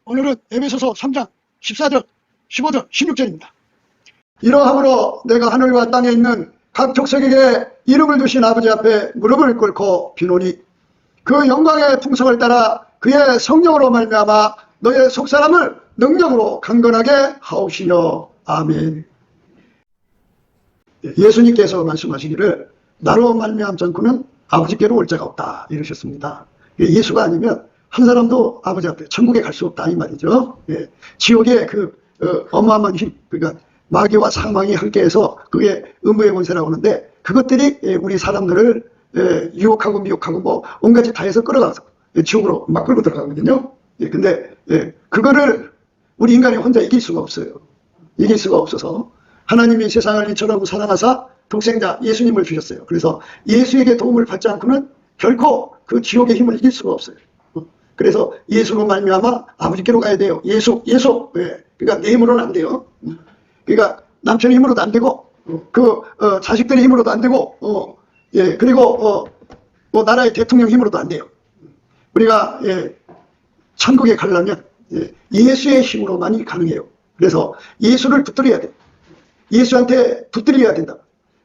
오늘은 에베소서 3장 14절, 15절, 16절입니다. 이러함으로 내가 하늘과 땅에 있는 각 족속에게 이름을 주신 아버지 앞에 무릎을 꿇고 비노니 그 영광의 풍성을 따라 그의 성령으로 말미암아 너의 속사람을 능력으로 강건하게 하옵시며. 아멘. 예수님께서 말씀하시기를 나로 말미암지 않고는 아버지께로 올 자가 없다 이러셨습니다. 예수가 아니면 한 사람도 아버지 앞에 천국에 갈 수 없다 이 말이죠. 지옥의 그 어마어마한 힘, 그러니까 마귀와 사망이 함께해서 그게 음부의 권세라고 하는데 그것들이 우리 사람들을 유혹하고 미혹하고 뭐 온갖 짓 다 해서 끌어가서 지옥으로 막 끌고 들어가거든요. 근데 그거를 우리 인간이 혼자 이길 수가 없어요. 이길 수가 없어서 하나님이 세상을 이처럼 사랑하사 독생자 예수님을 주셨어요. 그래서 예수에게 도움을 받지 않고는 결코 그 지옥의 힘을 이길 수가 없어요. 그래서 예수로 말미암아 아버지께로 가야 돼요. 예수. 그러니까 내 힘으로는 안 돼요. 그러니까 남편의 힘으로도 안 되고, 자식들의 힘으로도 안 되고, 그리고 뭐 나라의 대통령 힘으로도 안 돼요. 우리가 천국에 가려면 예수의 힘으로만이 가능해요. 그래서 예수를 붙들어야 돼. 예수한테 붙들려야 된다.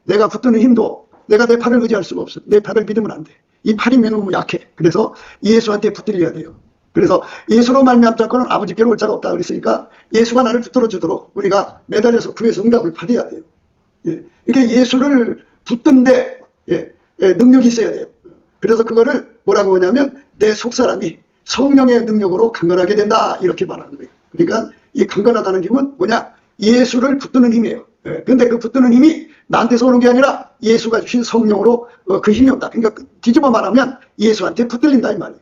내가 붙드는 힘도 내가 내 팔을 의지할 수가 없어. 내 팔을 믿으면 안 돼. 이 팔이 너무 약해. 그래서 예수한테 붙들려야 돼요. 그래서 예수로 말미암지 않고는 아버지께로 올 자가 없다 그랬으니까 예수가 나를 붙들어 주도록 우리가 매달려서 구해서 응답을 받아야 돼요. 이게 예수를 붙든데 능력이 있어야 돼요. 그래서 그거를 뭐라고 하냐면 내 속사람이 성령의 능력으로 강건하게 된다 이렇게 말하는 거예요. 그러니까 이 강건하다는 힘은 뭐냐? 예수를 붙드는 힘이에요. 근데 그 붙드는 힘이 나한테서 오는 게 아니라 예수가 주신 성령으로 그 힘이 온다. 그러니까 뒤집어 말하면 예수한테 붙들린다 이 말이에요.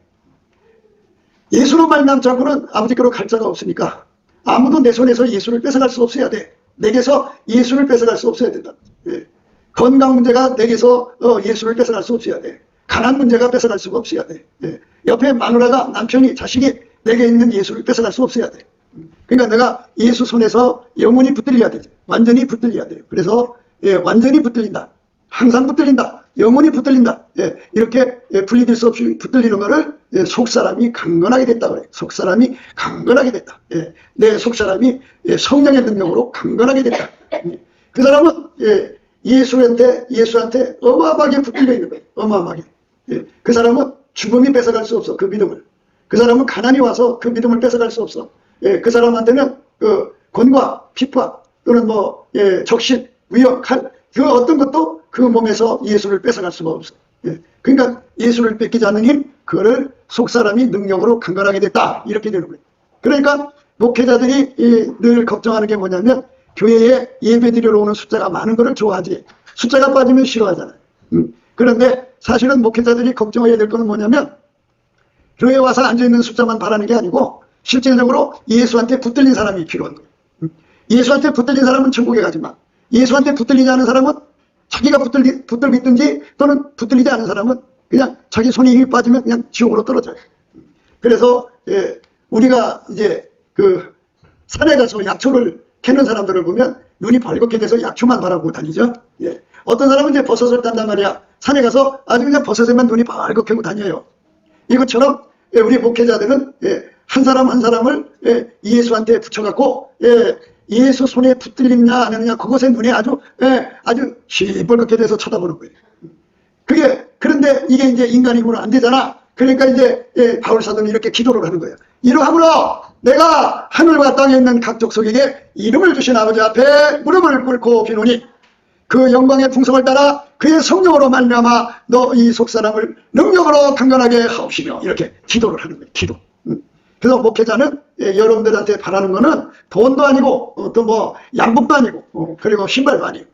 예수로 말미암지 않고는 아버지께로 갈 자가 없으니까 아무도 내 손에서 예수를 뺏어갈 수 없어야 돼. 내게서 예수를 뺏어갈 수 없어야 된다. 건강 문제가 내게서 예수를 뺏어갈 수 없어야 돼. 가난 문제가 뺏어갈 수가 없어야 돼. 옆에 마누라가 남편이 자식이 내게 있는 예수를 뺏어갈 수 없어야 돼. 그러니까 내가 예수 손에서 영원히 붙들려야 되지. 완전히 붙들려야 돼요. 그래서 완전히 붙들린다. 항상 붙들린다. 영원히 붙들린다. 이렇게 분리될 수 없이 붙들리는 거를 속사람이 강건하게 됐다 그래요. 속사람이 강건하게 됐다. 내 속사람이 성령의 능력으로 강건하게 됐다. 그 사람은 예수한테 어마어마하게 붙들려 있는 거예요. 어마어마하게. 그 사람은 죽음이 뺏어갈 수 없어. 그 믿음을. 그 사람은 가난이 와서 그 믿음을 뺏어갈 수 없어. 그 사람한테는 권과 피파 또는 적신, 위협, 칼, 그 어떤 것도 그 몸에서 예수를 뺏어갈 수가 없어. 그러니까 예수를 뺏기지 않는 힘, 그거를 속사람이 능력으로 강건하게 됐다. 이렇게 되는 거예요. 그러니까 목회자들이 늘 걱정하는 게 뭐냐면 교회에 예배 드리러 오는 숫자가 많은 거를 좋아하지. 숫자가 빠지면 싫어하잖아요. 그런데 사실은 목회자들이 걱정해야 될 거는 뭐냐면 교회에 와서 앉아있는 숫자만 바라는 게 아니고 실질적으로 예수한테 붙들린 사람이 필요한 거예요. 예수한테 붙들린 사람은 천국에 가지만 예수한테 붙들리지 않은 사람은 자기가 붙들고 있든지 또는 붙들리지 않은 사람은 그냥 자기 손에 힘이 빠지면 그냥 지옥으로 떨어져요. 그래서 우리가 이제 그 산에 가서 약초를 캐는 사람들을 보면 눈이 벌겋게 돼서 약초만 바라보고 다니죠. 어떤 사람은 이제 버섯을 딴단 말이야. 산에 가서 아주 그냥 버섯에만 눈이 벌겋게 하고 다녀요. 이것처럼 우리 목회자들은 한 사람 한 사람을 예수한테 붙여갖고 예수 손에 붙들리냐 안 하느냐 그것에 눈에 아주 시뻘겋게 돼서 쳐다보는 거예요. 그런데 이게 이제 인간 힘으로 안 되잖아. 그러니까 이제 바울 사도는 이렇게 기도를 하는 거예요. 이러함으로 내가 하늘과 땅에 있는 각 족속에게 이름을 주신 아버지 앞에 무릎을 꿇고 비노니 그 영광의 풍성을 따라 그의 성령으로 말미암아 너 이 속사람을 능력으로 강건하게 하옵시며 이렇게 기도를 하는 거예요. 기도. 그래서 목회자는 여러분들한테 바라는 거는 돈도 아니고 또 양복도 아니고 그리고 신발도 아니고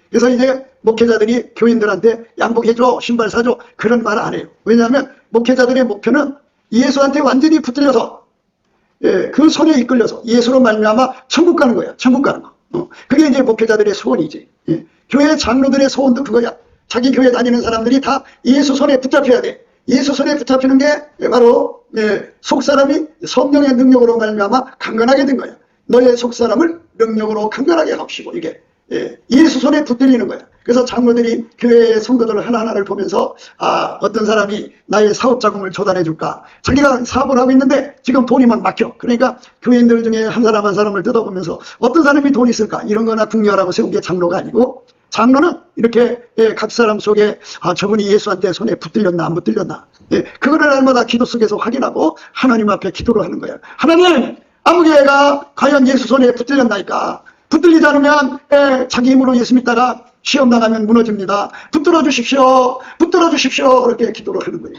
그래서 이제 목회자들이 교인들한테 양복해줘 신발 사줘 그런 말 안 해요. 왜냐하면 목회자들의 목표는 예수한테 완전히 붙들려서 그 손에 이끌려서 예수로 말미암아 천국 가는 거야. 천국 가는 거. 그게 이제 목회자들의 소원이지. 교회 장로들의 소원도 그거야. 자기 교회 다니는 사람들이 다 예수 손에 붙잡혀야 돼. 예수 손에 붙잡히는 게 바로 속사람이 성령의 능력으로 말미암아 강건하게 된 거야. 너의 속사람을 능력으로 강건하게 하옵시고 이게 예수 손에 붙들리는 거야. 그래서 장로들이 교회의 성도들 하나하나를 보면서 어떤 사람이 나의 사업 자금을 조달해 줄까? 자기가 사업을 하고 있는데 지금 돈이 막 막혀. 그러니까 교인들 중에 한 사람 한 사람을 뜯어보면서 어떤 사람이 돈이 있을까? 이런 거나 궁리하라고 세운 게 장로가 아니고, 장로는 이렇게 각 사람 속에 저분이 예수한테 손에 붙들렸나 안 붙들렸나, 그거를 날마다 기도 속에서 확인하고 하나님 앞에 기도를 하는 거야. 하나님, 아무개가 과연 예수 손에 붙들렸나이까? 붙들리지 않으면 자기 힘으로 예수 믿다가 시험 나가면 무너집니다. 붙들어 주십시오. 붙들어 주십시오. 그렇게 기도를 하는 거예요.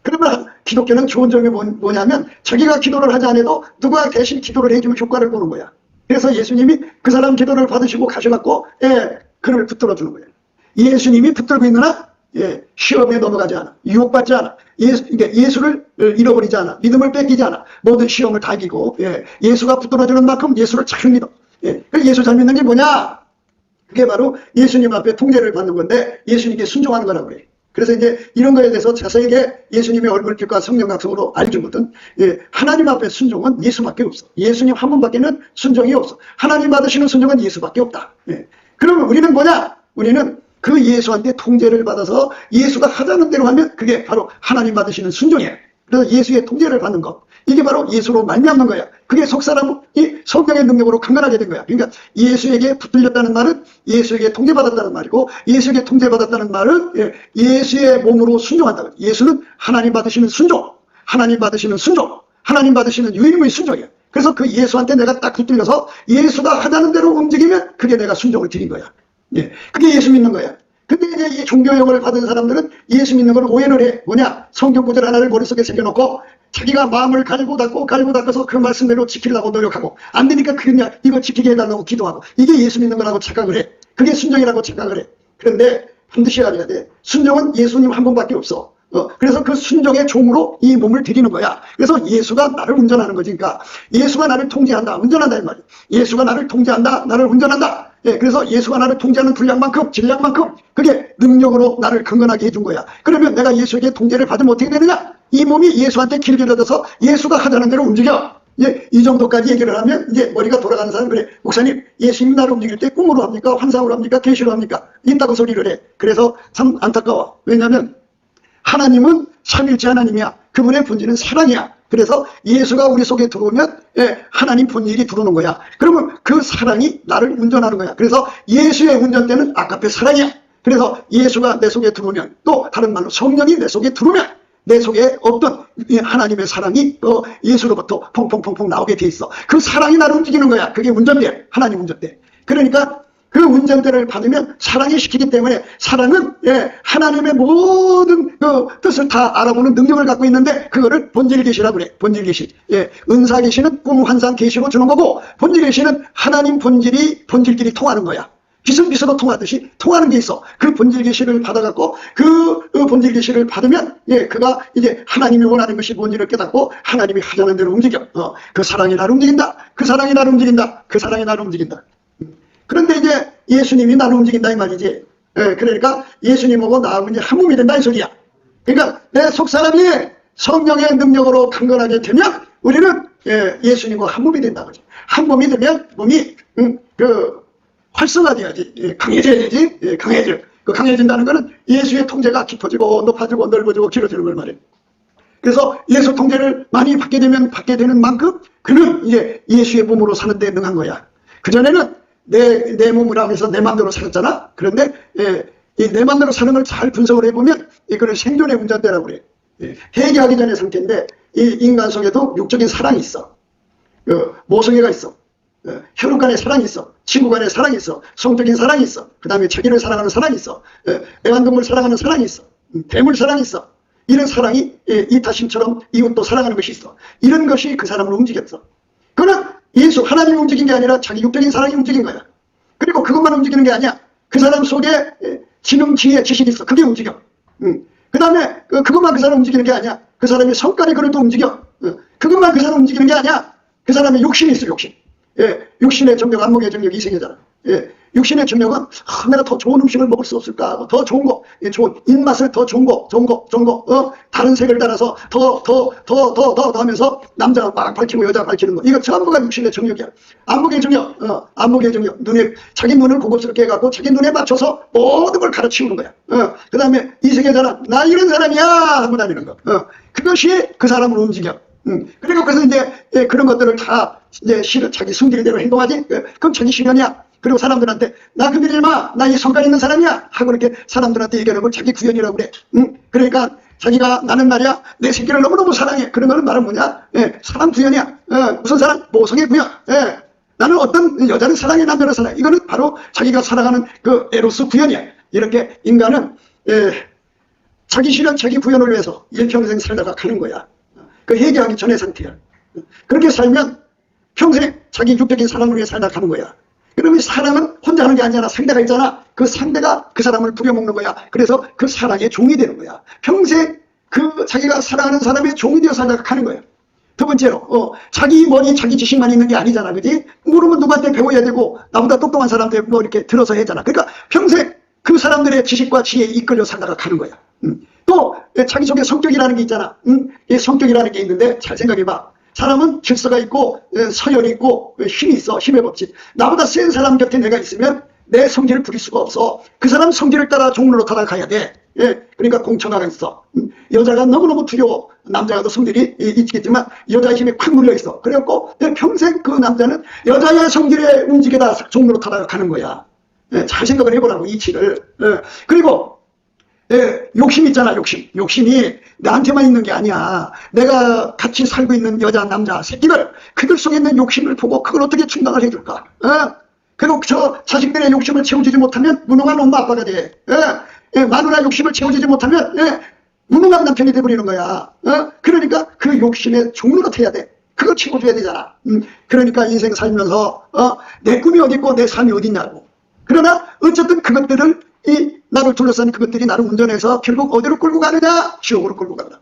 그러면 기독교는 좋은 점이 뭐냐면 자기가 기도를 하지 않아도 누가 대신 기도를 해주면 효과를 보는 거야. 그래서 예수님이 그 사람 기도를 받으시고 가셔갖고 그를 붙들어 주는 거예요. 예수님이 붙들고 있느나 시험에 넘어가지 않아. 유혹받지 않아. 예수를 잃어버리지 않아. 믿음을 뺏기지 않아. 모든 시험을 다 이기고 예수가 붙들어주는 만큼 예수를 잘 믿어. 예수 잘 믿는 게 뭐냐? 그게 바로 예수님 앞에 통제를 받는 건데 예수님께 순종하는 거라고 그래. 그래서 이제 이런 거에 대해서 자세하게 예수님의 얼굴빛과 성령 각성으로 알려주거든. 하나님 앞에 순종은 예수밖에 없어. 예수님 한 분밖에는 순종이 없어. 하나님 받으시는 순종은 예수밖에 없다. 그러면 우리는 뭐냐? 우리는 그 예수한테 통제를 받아서 예수가 하자는 대로 하면 그게 바로 하나님 받으시는 순종이에요. 그래서 예수의 통제를 받는 것. 이게 바로 예수로 말미암는 거야. 그게 속사람이 성령의 능력으로 강건하게 된 거야. 그러니까 예수에게 붙들렸다는 말은 예수에게 통제받았다는 말이고, 예수에게 통제받았다는 말은 예수의 몸으로 순종한다. 예수는 하나님 받으시는 순종, 하나님 받으시는 순종, 하나님 받으시는 유일무이 순종이야. 그래서 그 예수한테 내가 딱 붙들려서 예수가 하자는 대로 움직이면 그게 내가 순종을 드린 거야. 그게 예수 믿는 거야. 근데 이제 이 종교형을 받은 사람들은 예수 믿는 걸 오해를 해. 뭐냐? 성경 구절 하나를 머릿속에 새겨놓고 자기가 마음을 갈고 닦아서 그 말씀대로 지키려고 노력하고, 안 되니까 그냥 이거 지키게 해달라고 기도하고, 이게 예수 믿는 거라고 착각을 해. 그게 순종이라고 착각을 해. 그런데 반드시 알아야 돼. 순종은 예수님 한 분밖에 없어. 그래서 그 순종의 종으로 이 몸을 드리는 거야. 그래서 예수가 나를 운전하는 거지. 그러니까 예수가 나를 통제한다, 운전한다 이 말이야. 예수가 나를 통제한다, 나를 운전한다. 그래서 예수가 나를 통제하는 분량만큼, 질량만큼 그게 능력으로 나를 강건하게 해준 거야. 그러면 내가 예수에게 통제를 받으면 어떻게 되느냐? 이 몸이 예수한테 길들여져서 예수가 하자는 대로 움직여. 이 정도까지 얘기를 하면 이제 머리가 돌아가는 사람, 그래, 목사님, 예수님이 나를 움직일 때 꿈으로 합니까? 환상으로 합니까? 계시로 합니까? 있다고 소리를 해. 그래서 참 안타까워. 왜냐하면 하나님은 삼일째 하나님이야. 그분의 본질은 사랑이야. 그래서 예수가 우리 속에 들어오면 하나님 본질이 들어오는 거야. 그러면 그 사랑이 나를 운전하는 거야. 그래서 예수의 운전대는 아까페 사랑이야. 그래서 예수가 내 속에 들어오면, 또 다른 말로 성령이 내 속에 들어오면 내 속에 어떤 하나님의 사랑이 예수로부터 퐁퐁퐁퐁 나오게 돼 있어. 그 사랑이 나를 움직이는 거야. 그게 운전대, 하나님 운전대. 그러니까 그 운전대를 받으면 사랑이 시키기 때문에, 사랑은 하나님의 모든 그 뜻을 다 알아보는 능력을 갖고 있는데, 그거를 본질 계시라고 그래. 본질 계시. 은사 계시는 꿈 환상 계시로 주는 거고, 본질 계시는 하나님 본질끼리 통하는 거야. 비스비스로 통하듯이 통하는 게 있어. 그 본질 계시를 받아갖고 그 본질 계시를 받으면 그가 이제 하나님이 원하는 것이 뭔지를 깨닫고 하나님이 하자는 대로 움직여. 그 사랑이 나를 움직인다. 그 사랑이 나를 움직인다. 그 사랑이 나를 움직인다. 그런데 이제 예수님이 나를 움직인다 이 말이지. 그러니까 예수님하고 나하고 이제 한 몸이 된다 이 소리야. 그러니까 내 속사람이 성령의 능력으로 강건하게 되면 우리는 예수님과 한 몸이 된다 그러지. 한 몸이 되면 몸이 활성화돼야지. 강해져야 되지. 강해져. 그 강해진다는 거는 예수의 통제가 깊어지고 높아지고 넓어지고 길어지는 걸 말해. 그래서 예수 통제를 많이 받게 되는 만큼 그는 이제 예수의 몸으로 사는 데 능한 거야. 그전에는 내 몸이라고 해서 내 마음대로 살았잖아. 그런데 내 마음대로 사는 걸 잘 분석을 해보면 이거를 생존의 운전대라고 그래. 회개하기 전의 상태인데 이 인간 속에도 육적인 사랑이 있어. 모성애가 있어. 혈육 간의 사랑이 있어. 친구 간의 사랑이 있어. 성적인 사랑이 있어. 그 다음에 자기를 사랑하는 사랑이 있어. 애완동물 사랑하는 사랑이 있어. 대물 사랑이 있어. 이런 사랑이 이타심처럼 이웃도 사랑하는 것이 있어. 이런 것이 그 사람을 움직였어. 그러나 예수 하나님이 움직인 게 아니라 자기 육적인 사랑이 움직인 거야. 그리고 그것만 움직이는 게 아니야. 그 사람 속에 지능, 지혜, 지식이 있어. 그게 움직여. 그 다음에 그것만 그 사람 움직이는 게 아니야. 그 사람의 성깔이 그걸 또 움직여. 그것만 그 사람 움직이는 게 아니야. 그 사람의 욕심이 있어. 욕심. 육신의 정력, 안목의 정력, 이생이잖아. 육신의 정욕은 내가 더 좋은 음식을 먹을 수 없을까? 더 좋은 거, 좋은 입맛을 더 좋은 거, 다른 색을 따라서 더 하면서 남자가 막 밝히고 여자가 밝히는 거. 이거 전부가 육신의 정욕이야. 안목의 정욕, 안목의 정욕. 자기 눈을 고급스럽게 해갖고 자기 눈에 맞춰서 모든 걸 가르치우는 거야. 그 다음에 이 세계 사람, 나 이런 사람이야! 하고 다니는 거. 그것이 그 사람을 움직여. 그리고 그래서 이제 그런 것들을 다 이제 자기 성질대로 행동하지. 그럼 자기 실현이야. 그리고 사람들한테 나 건드리지 마, 나 이 성깔 있는 사람이야 하고 이렇게 사람들한테 얘기하는 걸 자기 구현이라고 그래. 그러니까 자기가 나는 말이야 내 새끼를 너무너무 사랑해. 그런 거는 말은 뭐냐? 사랑 구현이야. 무슨 사랑? 모성의 구현. 나는 어떤 여자를 사랑해, 남자를 사랑해. 이거는 바로 자기가 살아가는 그 에로스 구현이야. 이렇게 인간은 자기 실현, 자기 구현을 위해서 일평생 살다가 가는 거야. 그 회개하기 전의 상태야. 그렇게 살면 평생 자기 육적인 사랑을 위해 살다 가는 거야. 그러면 사랑은 혼자 하는 게 아니라 상대가 있잖아. 그 상대가 그 사람을 부려먹는 거야. 그래서 그 사랑의 종이 되는 거야. 평생 그 자기가 사랑하는 사람의 종이 되어 살다가 가는 거야. 두 번째로 자기 머리 자기 지식만 있는 게 아니잖아. 그지? 모르면 누구한테 배워야 되고 나보다 똑똑한 사람한테 뭐 이렇게 들어서 해잖아. 그러니까 평생 그 사람들의 지식과 지혜에 이끌려 살다가 가는 거야. 또 자기 속에 성격이라는 게 있잖아. 이 성격이라는 게 있는데 잘 생각해봐. 사람은 질서가 있고 서열이 있고 힘이 있어. 힘의 법칙. 나보다 센 사람 곁에 내가 있으면 내 성질을 부릴 수가 없어. 그 사람 성질을 따라 종로로 따라가야 돼. 그러니까 공천화가 있어. 여자가 너무너무 두려워. 남자가도 성질이 있겠지만 여자의 힘이 콱 눌려있어. 그래갖고 평생 그 남자는 여자의 성질에 움직이다 종로로 따라가는 거야. 잘 생각을 해보라고 이치를. 그리고 욕심 있잖아. 욕심이 나한테만 있는 게 아니야. 내가 같이 살고 있는 여자, 남자, 새끼들, 그들 속에 있는 욕심을 보고 그걸 어떻게 충당을 해줄까? 그리고 저 자식들의 욕심을 채워주지 못하면 무능한 엄마 아빠가 돼. 마누라 욕심을 채워주지 못하면 무능한 남편이 돼버리는 거야. 그러니까 그 욕심에 종로를 해야 돼. 그걸 채워줘야 되잖아. 그러니까 인생 살면서 내 꿈이 어디 있고 내 삶이 어디 있냐고. 그러나 어쨌든 그것들을 나를 둘러싼 그것들이 나를 운전해서 결국 어디로 끌고 가느냐? 지옥으로 끌고 간다.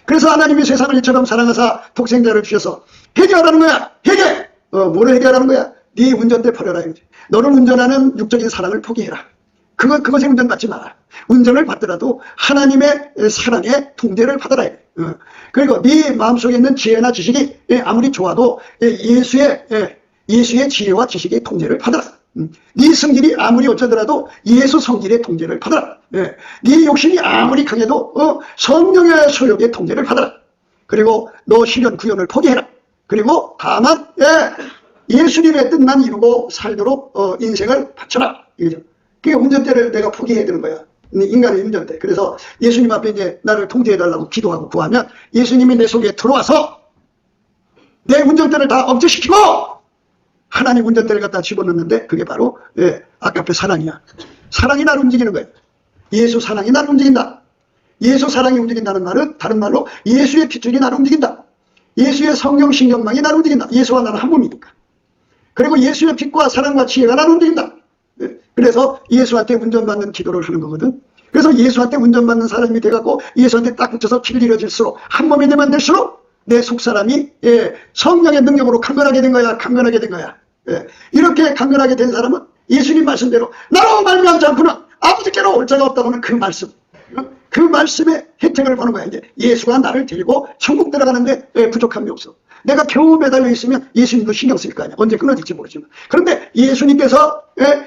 그래서 하나님이 세상을 이처럼 사랑하사 독생자를 주셔서 해결하라는 거야. 해결! 뭐를 해결하는 거야? 네 운전대 버려라. 너를 운전하는 육적인 사랑을 포기해라. 그것에 운전받지 마라. 운전을 받더라도 하나님의 사랑의 통제를 받아라. 그리고 네 마음속에 있는 지혜나 지식이 아무리 좋아도 예수의 지혜와 지식의 통제를 받아라. 네 성질이 아무리 어쩌더라도 예수 성질의 통제를 받아라. 네 욕심이 아무리 강해도 성령의 소욕의 통제를 받아라. 그리고 너 실현 구현을 포기해라. 그리고 다만 예수님의 뜻만 이루고 살도록 인생을 바쳐라. 이거죠. 그게 운전대를 내가 포기해야 되는 거야. 인간의 운전대. 그래서 예수님 앞에 이제 나를 통제해달라고 기도하고 구하면 예수님이 내 속에 들어와서 내 운전대를 다 억제시키고 하나님 운전대를 갖다 집어넣는데 그게 바로 아까의 사랑이야. 사랑이 나를 움직이는 거야. 예수 사랑이 나를 움직인다. 예수 사랑이 움직인다는 말은 다른 말로 예수의 핏줄이 나를 움직인다. 예수의 성령 신경망이 나를 움직인다. 예수와 나는 한 몸이니까. 그리고 예수의 빛과 사랑과 지혜가 나를 움직인다. 그래서 예수한테 운전받는 기도를 하는 거거든. 그래서 예수한테 운전받는 사람이 돼갖고 예수한테 딱 붙여서 길들여질수록 한 몸이 되면 될수록 내 속사람이 성령의 능력으로 강건하게 된 거야. 강건하게 된 거야. 이렇게 강건하게 된 사람은 예수님 말씀대로 나로 말미암지 않고는 아버지께로 올 자가 없다고는 그 말씀. 그 말씀의 혜택을 보는 거야. 이제 예수가 나를 데리고 천국 들어가는데 부족함이 없어. 내가 겨우 매달려 있으면 예수님도 신경 쓸 거 아니야. 언제 끊어질지 모르지만. 그런데 예수님께서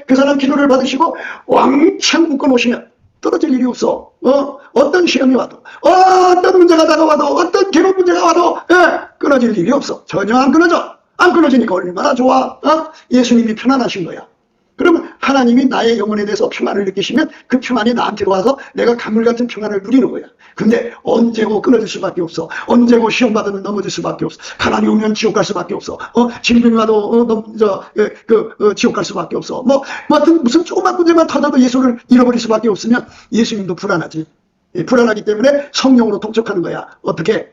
그 사람 기도를 받으시고 왕창 묶어 놓으시면 떨어질 일이 없어. 어떤 시험이 와도, 어떤 문제가 다가와도, 어떤 괴로운 문제가 와도 끊어질 일이 없어. 전혀 안 끊어져. 안 끊어지니까 얼마나 좋아. 예수님이 편안하신 거야. 그러면 하나님이 나의 영혼에 대해서 평안을 느끼시면 그 평안이 나한테로 와서 내가 강물 같은 평안을 누리는 거야. 근데 언제고 끊어질 수밖에 없어. 언제고 시험 받으면 넘어질 수밖에 없어. 가난이 오면 지옥 갈 수밖에 없어. 질병이 와도 지옥 갈 수밖에 없어. 무슨 조그만 문제만 터져도 예수를 잃어버릴 수밖에 없으면 예수님도 불안하지. 불안하기 때문에 성령으로 독촉하는 거야. 어떻게?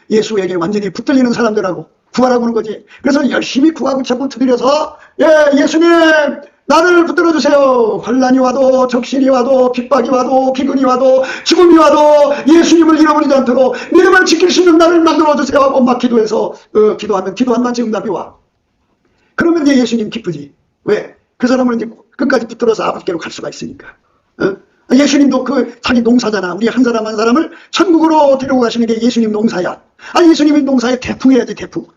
예수에게 완전히 붙들리는 사람들하고 구하라고 하는 거지. 그래서 열심히 구하고 자꾸 두드려서 예수님 나를 붙들어 주세요. 환난이 와도 적신이 와도 핍박이 와도 기근이 와도 죽음이 와도 예수님을 잃어버리지 않도록 믿음을 지킬 수 있는 나를 만들어 주세요. 엄마 기도해서 기도하면 기도한 만치 응답이 와. 그러면 이제 예수님 기쁘지. 왜? 그 사람을 이제 끝까지 붙들어서 아버지께로 갈 수가 있으니까. 예수님도 그 자기 농사잖아. 우리 한 사람 한 사람을 천국으로 데리고 가시는 게 예수님 농사야. 예수님이 농사에 태풍해야지, 태풍.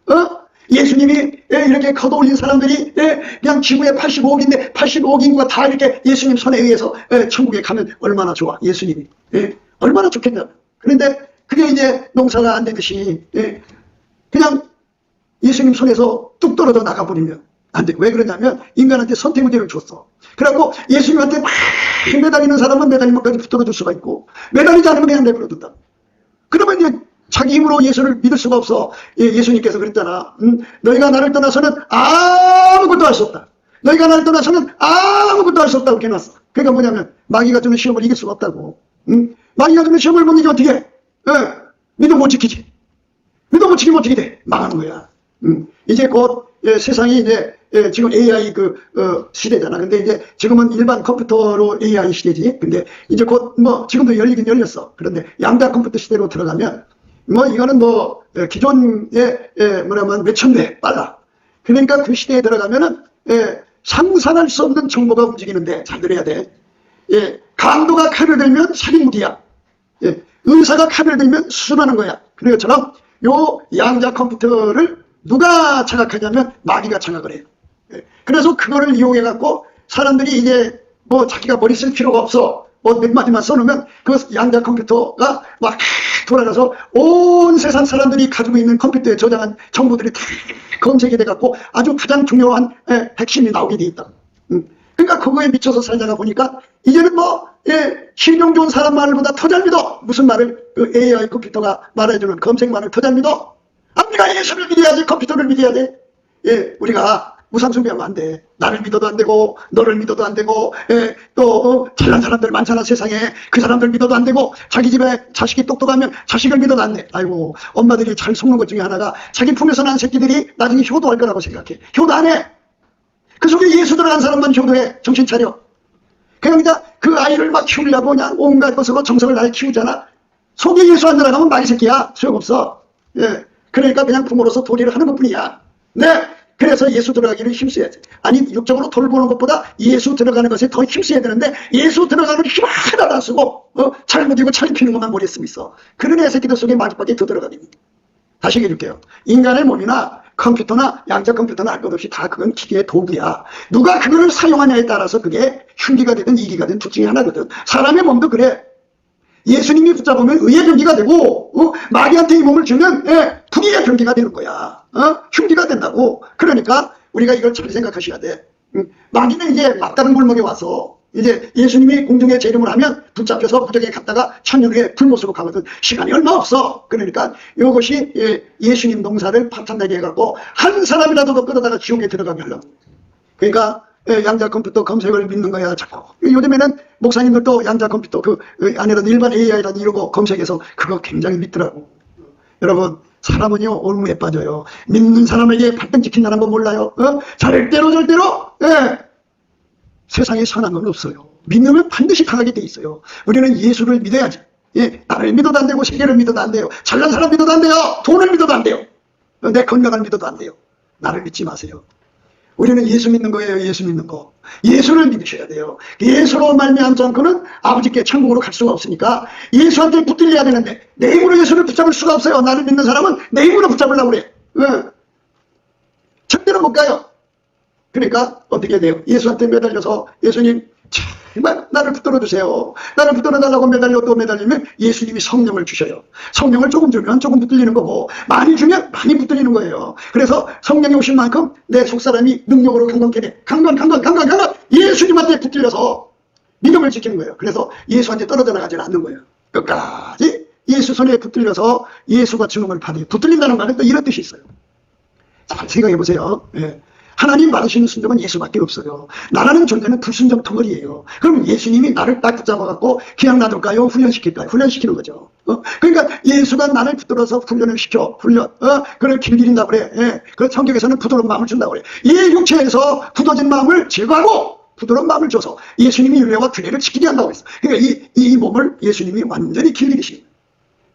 예수님이 이렇게 걷어올린 사람들이 그냥 지구에 85억인데 85억 인구가 다 이렇게 예수님 손에 의해서 천국에 가면 얼마나 좋아, 예수님이. 얼마나 좋겠냐. 그런데 그게 이제 농사가 안 되듯이 그냥 예수님 손에서 뚝 떨어져 나가버리면 안 돼. 왜 그러냐면 인간한테 선택의지를 줬어. 그래갖고 예수님한테 막 매달리는 사람은 매달리면까지 붙들어줄 수가 있고, 매달리지 않으면 그냥 내버려둔다. 그러면 이제 자기 힘으로 예수를 믿을 수가 없어. 예수님께서 그랬잖아. 너희가 나를 떠나서는 아무것도 할 수 없다. 너희가 나를 떠나서는 아무것도 할 수 없다고 해놨어. 그러니까 뭐냐면 마귀가 주는 시험을 이길 수가 없다고. 마귀가 주는 시험을 못 이기면 어떻게 해? 믿음 못 지키지. 믿음 못 지키면 어떻게 돼? 망하는 거야. 이제 곧 세상이 이제 지금 AI 시대잖아. 근데 이제 지금은 일반 컴퓨터로 AI 시대지. 근데 이제 곧 지금도 열리긴 열렸어. 그런데 양자 컴퓨터 시대로 들어가면 이거는 기존에 뭐냐면 몇천 배 빨라. 그러니까 그 시대에 들어가면은 상상할 수 없는 정보가 움직이는데 잘 들어야 돼. 강도가 칼을 들면 살인무기야. 의사가 칼을 들면 수술하는 거야. 그런 것처럼 요 양자 컴퓨터를 누가 장악하냐면 마귀가 장악을 해요. 그래서 그거를 이용해 갖고 사람들이 이제 자기가 머리 쓸 필요가 없어. 몇 마디만 써놓으면 그 양자 컴퓨터가 막 돌아가서 온 세상 사람들이 가지고 있는 컴퓨터에 저장한 정보들이 다 검색이 돼 갖고 아주 가장 중요한 핵심이 나오게 돼 있다. 그러니까 그거에 미쳐서 살다가 보니까 이제는 신용 좋은 사람 말보다 더 잘 믿어. 무슨 말을 그 AI 컴퓨터가 말해주는 검색말을 더 잘 믿어. 우리가 예수를 믿어야지 컴퓨터를 믿어야 돼. 우리가 무상숭배하면 안 돼. 나를 믿어도 안 되고 너를 믿어도 안 되고 또 잘난 사람들 많잖아 세상에. 그 사람들 믿어도 안 되고 자기 집에 자식이 똑똑하면 자식을 믿어도 안 돼. 아이고, 엄마들이 잘 속는 것 중에 하나가 자기 품에서 난 새끼들이 나중에 효도할 거라고 생각해. 효도 안 해. 그 속에 예수 들어간 사람만 효도해. 정신 차려. 그냥 그 아이를 막 키우려고 그냥 온갖 것으로 정성을 다해 키우잖아. 속에 예수 안 들어가면 마귀 새끼야. 소용없어. 그러니까 그냥 부모로서 도리를 하는 것뿐이야. 그래서 예수 들어가기를 힘써야지. 아니, 육적으로 돌보는 것보다 예수 들어가는 것에 더 힘써야 되는데 예수 들어가는 힘 하나도 안 쓰고 잘못이고 차림피는 것만 머리에 쓰고 있어. 그런 애 새끼들 속에 마귀밖에 더 들어가겠니? 다시 얘기해줄게요. 인간의 몸이나 컴퓨터나 양자 컴퓨터나 알 것 없이 다 그건 기계의 도구야. 누가 그거를 사용하냐에 따라서 그게 흉기가 되든 이기가 되든 둘 중에 하나거든. 사람의 몸도 그래. 예수님이 붙잡으면 의의 병기가 되고 마귀한테 이 몸을 주면 불의의 병기가 되는 거야. 흉기가 된다고. 그러니까 우리가 이걸 잘 생각하셔야 돼. 마귀는 이제 막다른 골목에 와서 이제 예수님이 공중에 재림을 하면 붙잡혀서 무적에 갔다가 천년후에 불못으로 가거든. 시간이 얼마 없어. 그러니까 이것이 예수님 농사를 파탄나게 해갖고 한 사람이라도 더 끌어다가 지옥에 들어가게 하려고. 그러니까 양자 컴퓨터 검색을 믿는 거야 자꾸. 요즘에는 목사님들도 양자 컴퓨터 그 안에는 일반 AI라든 이런 거 검색해서 그거 굉장히 믿더라고. 여러분, 사람은요 올무에 빠져요. 믿는 사람에게 발등 찍힌다는 거 몰라요? 절대로 세상에 선한 건 없어요. 믿으면 반드시 강하게 돼 있어요. 우리는 예수를 믿어야지. 나를 믿어도 안 되고 세계를 믿어도 안 돼요. 잘난 사람 믿어도 안 돼요. 돈을 믿어도 안 돼요. 내 건강을 믿어도 안 돼요. 나를 믿지 마세요. 우리는 예수 믿는 거예요. 예수 믿는 거. 예수를 믿으셔야 돼요. 예수로 말미암지 않고는 아버지께 천국으로 갈 수가 없으니까 예수한테 붙들려야 되는데 내 힘으로 예수를 붙잡을 수가 없어요. 나를 믿는 사람은 내 힘으로 붙잡으려고 그래. 절대로 못 가요. 그러니까 어떻게 돼요? 예수한테 매달려서 예수님 제발 나를 붙들어 주세요. 나를 붙들어 달라고 매달려 또 매달리면 예수님이 성령을 주셔요. 성령을 조금 주면 조금 붙들리는 거고 많이 주면 많이 붙들리는 거예요. 그래서 성령이 오신 만큼 내 속사람이 능력으로 강건케 돼. 강건 예수님한테 붙들려서 믿음을 지키는 거예요. 그래서 예수한테 떨어져 나가지는 않는 거예요. 끝까지 예수 손에 붙들려서 예수가 주는 걸 받아요. 붙들린다는 말은 또 이런 뜻이 있어요. 잘 생각해 보세요. 하나님 받으시는 순종은 예수밖에 없어요. 나라는 존재는 불순종 덩어리예요. 그럼 예수님이 나를 딱 붙잡아갖고 그냥 놔둘까요? 훈련시킬까요? 훈련시키는 거죠. 그러니까 예수가 나를 붙들어서 훈련을 시켜. 그걸 길들인다고 그래. 그 성경에서는 부드러운 마음을 준다고 그래. 이 육체에서 굳어진 마음을 제거하고 부드러운 마음을 줘서 예수님이 율례와 규례를 지키게 한다고 했어. 그러니까 이 몸을 예수님이 완전히 길들이신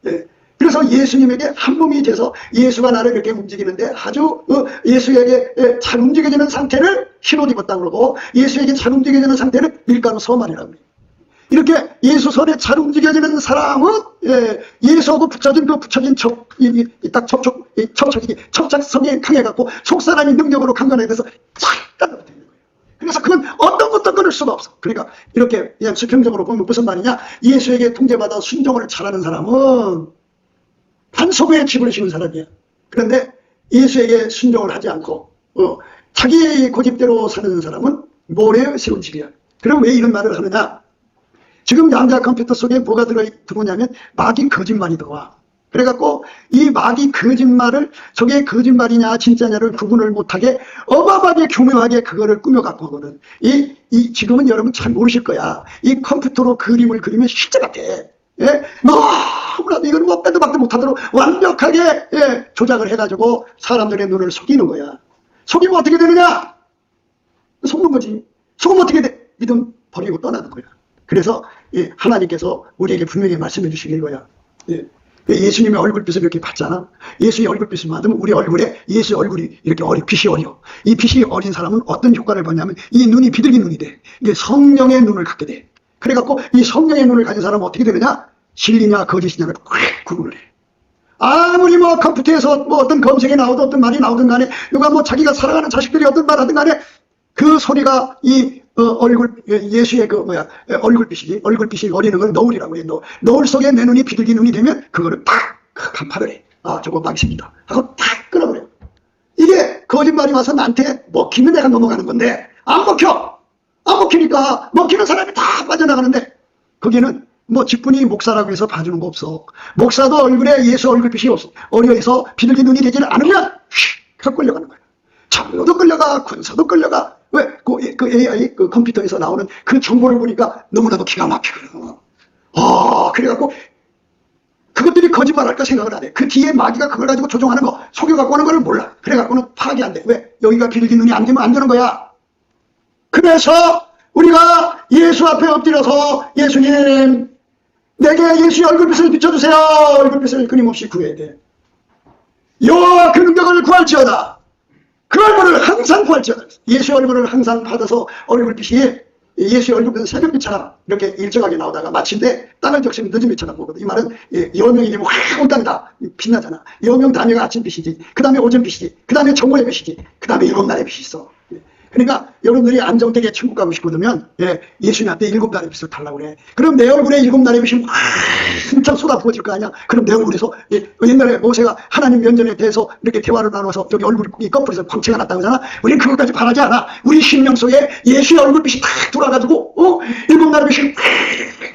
거예요. 그래서 예수님에게 한 몸이 돼서 예수가 나를 이렇게 움직이는데 아주 예수에게 잘 움직여지는 상태를 흰옷 입었다 그러고 예수에게 잘 움직여지는 상태를 밀가루 서만이라고 해요. 이렇게 예수 손에 잘 움직여지는 사람은 예수하고 붙여진 그 붙여진 딱 척착성이 강해갖고 속사람이 능력으로 강건하게 돼서 착 따라붙는 거예요. 그래서 그건 어떤 것도 끊을 수가 없어. 그러니까 이렇게 그냥 수평적으로 보면 무슨 말이냐, 예수에게 통제받아 순종을 잘하는 사람은 단소구에 집을 심은 사람이야. 그런데 예수에게 순종을 하지 않고 자기 고집대로 사는 사람은 모래에 세운 집이야. 그럼 왜 이런 말을 하느냐, 지금 양자 컴퓨터 속에 뭐가 들어오냐면 마귀 거짓말이 들어와. 그래갖고 이 마귀 거짓말을 저게 거짓말이냐 진짜냐를 구분을 못하게 어마어마하게 교묘하게 그거를 꾸며갖고 하거든. 지금은 여러분 잘 모르실 거야. 이 컴퓨터로 그림을 그리면 실제 같아. 예? 너무나도 이걸 뭐 빼도 박도 못하도록 완벽하게 조작을 해가지고 사람들의 눈을 속이는 거야. 속이면 어떻게 되느냐? 속는 거지. 속으면 어떻게 돼? 믿음 버리고 떠나는 거야. 그래서 하나님께서 우리에게 분명히 말씀해 주시길 거야. 예수님의 얼굴빛을 이렇게 봤잖아. 예수의 얼굴빛을 받으면 우리 얼굴에 예수의 얼굴이 이렇게 빛이 어려. 이 빛이 어린 사람은 어떤 효과를 보냐면 이 눈이 비둘기 눈이 돼. 이게 성령의 눈을 갖게 돼. 그래갖고 이 성령의 눈을 가진 사람은 어떻게 되느냐? 진리냐 거짓이냐를 구분을 해. 아무리 뭐 컴퓨터에서 뭐 어떤 검색이 나오든 어떤 말이 나오든 간에 누가 뭐 자기가 사랑하는 자식들이 어떤 말 하든 간에 그 소리가 예수의 얼굴빛이 어리는 걸 너울이라고 해. 너울 속에 내 눈이 비둘기 눈이 되면 그거를 딱 간파를 해. 저거 망신이다 하고 딱 끊어버려. 이게 거짓말이 와서 나한테 먹히면 내가 넘어가는 건데 안 먹히니까 먹히는 사람이 다 빠져나가는데 거기는 뭐 직분이 목사라고 해서 봐주는 거 없어. 목사도 얼굴에 예수 얼굴빛이 어려해서 비둘기 눈이 되지는 않으면 휙 끌려가는 거야. 장로도 끌려가, 군사도 끌려가. 왜? 그 AI, 그 컴퓨터에서 나오는 그 정보를 보니까 너무나도 기가 막히거든. 그래갖고, 그것들이 거짓말 할까 생각을 안 해. 그 뒤에 마귀가 그걸 가지고 조종하는 거, 속여갖고 하는 걸 몰라. 그래갖고는 파악이 안 돼. 왜? 여기가 비둘기 눈이 안 되면 안 되는 거야. 그래서 우리가 예수 앞에 엎드려서 예수님, 내게 예수의 얼굴빛을 비춰주세요. 얼굴빛을 끊임없이 구해야 돼. 여호와 그 능력을 구할지어다. 그 얼굴을 항상 구할지어다. 예수의 얼굴을 항상 받아서 얼굴빛이 예수의 얼굴빛은 새벽빛처럼 이렇게 일정하게 나오다가 마침내 땅을 적시면 늦은빛처럼 보거든. 이 말은 여명이 되면 확 온 땅이다. 빛나잖아. 여명 다음에가 아침빛이지. 그 다음에 오전빛이지. 그 다음에 정오의 빛이지. 그 다음에 일곱 날의 빛이 있어. 그러니까 여러분들이 안정되게 천국 가고 싶거든요. 예수님 앞에 일곱 날의 빛을 달라고 그래. 그럼 내 얼굴에 일곱 날의 빛이 한참 쏟아부어질 거 아니야. 그럼 내 얼굴에서 옛날에 모세가 하나님 면전에 대해서 이렇게 대화를 나눠서 저기 얼굴이 거꾸로서 광채가 났다고 하잖아. 우리는 그것까지 바라지 않아. 우리 심령 속에 예수의 얼굴빛이 탁 돌아가지고 일곱 날의 빛이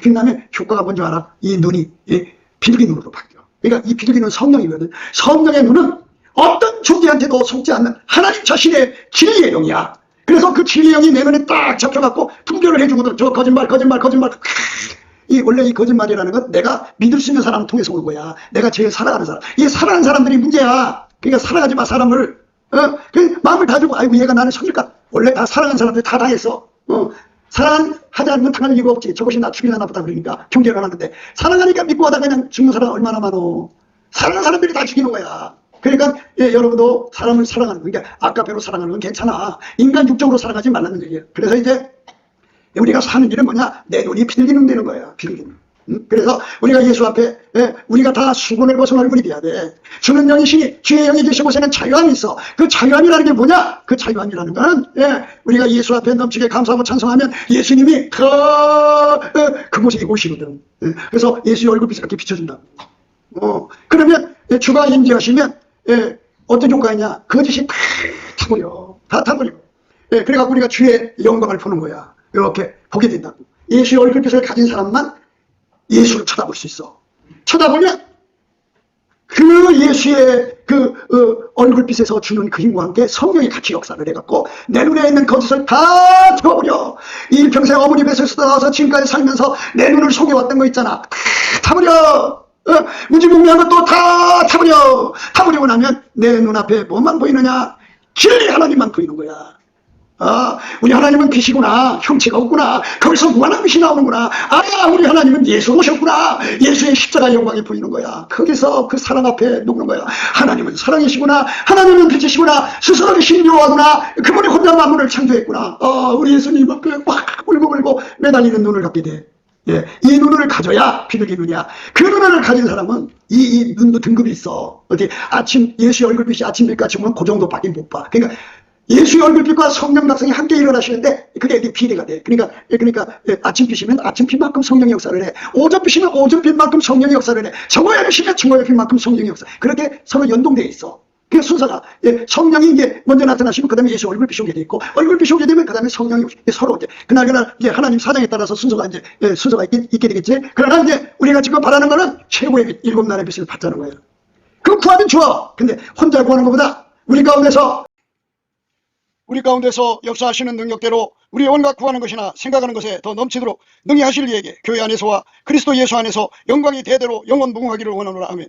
빛나면 효과가 뭔지 알아? 이 눈이 비둘기 눈으로 바뀌어. 그러니까 이 비둘기는 성령이거든. 성령의 눈은 어떤 존재한테도 속지 않는 하나님 자신의 진리의 영이야. 그래서 그 진리의 영이 내 눈에 딱 잡혀갖고 분별을 해주거든. 저 거짓말. 원래 이 거짓말이라는 건 내가 믿을 수 있는 사람을 통해서 온 거야. 내가 제일 사랑하는 사람. 이 사랑하는 사람들이 문제야. 그러니까 사랑하지 마, 사람을. 그 마음을 다 주고, 아이고, 얘가 나를 속일까? 원래 다 사랑하는 사람들 다 당했어. 사랑하지 않으면 당할 이유가 없지. 저것이 나 죽이려나 보다 그러니까 경계를 하는데 사랑하니까 믿고 하다 그냥 죽는 사람 얼마나 많어. 사랑하는 사람들이 다 죽이는 거야. 그러니까 여러분도 사람을 사랑하는 거, 그러니까 아까배로 사랑하는 건 괜찮아. 인간 육적으로 사랑하지 말라는 얘기예요. 그래서 이제 우리가 사는 일은 뭐냐? 내 눈이 비둘기 눈 되는 거야. 비둘기 눈. 그래서 우리가 예수 앞에 우리가 다 수건을 벗은 얼굴이 돼야 돼. 주는 영이시니 주의 영이 계신 곳에는 자유함이 있어. 그 자유함이라는 게 뭐냐? 그 자유함이라는 건 우리가 예수 앞에 넘치게 감사하고 찬송하면 예수님이 그곳에 오시거든. 그래서 예수의 얼굴빛을 이렇게 비춰준다. 그러면 주가 임재하시면 어떤 효과가 있냐? 거짓이 다 타버려. 다 타버리고. 그래갖고 우리가 주의 영광을 보는 거야. 이렇게 보게 된다고. 예수의 얼굴빛을 가진 사람만 예수를 쳐다볼 수 있어. 쳐다보면 그 예수의 얼굴빛에서 주는 그 힘과 함께 성령이 같이 역사를 해갖고 내 눈에 있는 거짓을 다 태워버려. 일평생 어머니 뱃에서 나와서 지금까지 살면서 내 눈을 속여왔던 거 있잖아. 다 타버려. 무지몽매한 것도 다 타버려. 타버리고 나면 내 눈앞에 뭐만 보이느냐? 진리 하나님만 보이는 거야. 아, 우리 하나님은 빛이구나. 형체가 없구나. 거기서 무한한 빛이 나오는구나. 아, 우리 하나님은 예수 오셨구나. 예수의 십자가 영광이 보이는 거야. 거기서 그 사랑 앞에 녹는 거야. 하나님은 사랑이시구나. 하나님은 빛이시구나. 스스로 신묘하구나. 그분이 혼자 만물을 창조했구나. 우리 예수님은 막 울고불고 매달리는 눈을 갖게 돼. 예, 이 눈을 가져야 비둘기 눈이야. 그 눈을 가진 사람은 이 눈도 등급이 있어. 어디 아침 예수의 얼굴빛이 아침빛같이 오면 그 정도밖에 못 봐. 그러니까 예수의 얼굴빛과 성령 각성이 함께 일어나시는데 그게 비례가 돼. 그러니까 아침빛이면 아침빛만큼 성령의 역사를 해. 오전빛이면 오전빛만큼 성령의 역사를 해. 정오의 빛이면 정오의 빛만큼 성령의 역사. 그렇게 서로 연동되어 있어. 그 순서가 성령이 이제 먼저 나타나시면 그다음에 예수 얼굴빛이 오게 돼 있고 얼굴빛이 오게 되면 그다음에 성령이 서로 이제 그날 이제 하나님 사정에 따라서 순서가 있게 되겠지. 그러나 이제 우리가 지금 바라는 거는 최고의 빛, 일곱 나라의 빛을 받자는 거예요. 그 구하면 좋아. 근데 혼자 구하는 것보다 우리 가운데서 역사하시는 능력대로 우리의 온갖 구하는 것이나 생각하는 것에 더 넘치도록 능히 하실 이에게 교회 안에서와 그리스도 예수 안에서 영광이 대대로 영원 무궁하기를 원하노라. 아멘.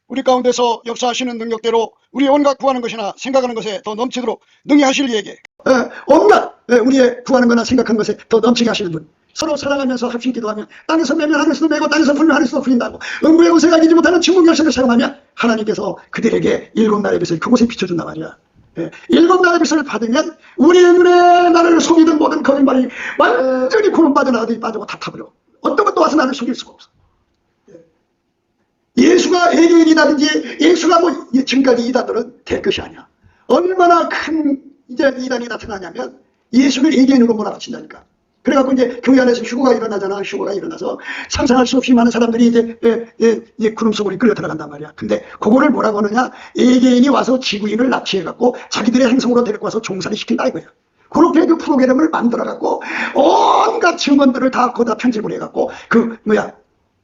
우리 가운데서 역사하시는 능력대로 우리의 온갖 구하는 것이나 생각하는 것에 더 넘치도록 능히 하실 이에게 온갖 우리의 구하는 거나 생각하는 것에 더 넘치게 하시는 분. 서로 사랑하면서 합심 기도하면 땅에서 매면 하늘에서도 매고 땅에서 풀면 하늘에서도 풀린다고 음부의 곳을 알지 못하는 중국 열쇠를 사용하면 하나님께서 그들에게 일곱 나라의 빛을 그곳에 비춰준단 말이야. 일곱 나라의 빛을 받으면 우리의 눈에 나를 속이던 모든 거짓말이 완전히 구름 빠져나가듯이 빠지고 다 타버려. 어떤 것도 와서 나를 속일 수가 없어. 예수가 외계인이라든지 예수가 뭐 지금까지 이단들은 될 것이 아니야. 얼마나 큰 이제 이단이 나타나냐면 예수를 외계인으로 몰아붙인다니까. 그래갖고 이제 교회 안에서 휴거가 일어나잖아. 휴거가 일어나서 상상할 수 없이 많은 사람들이 이제 구름 속으로 끌려 들어간단 말이야. 근데 그거를 뭐라고 하느냐? 외계인이 와서 지구인을 납치해갖고 자기들의 행성으로 데리고 와서 종살이 시킨다 이거야. 그렇게 그 프로그램을 만들어갖고 온갖 증언들을 다 거기다 편집을 해갖고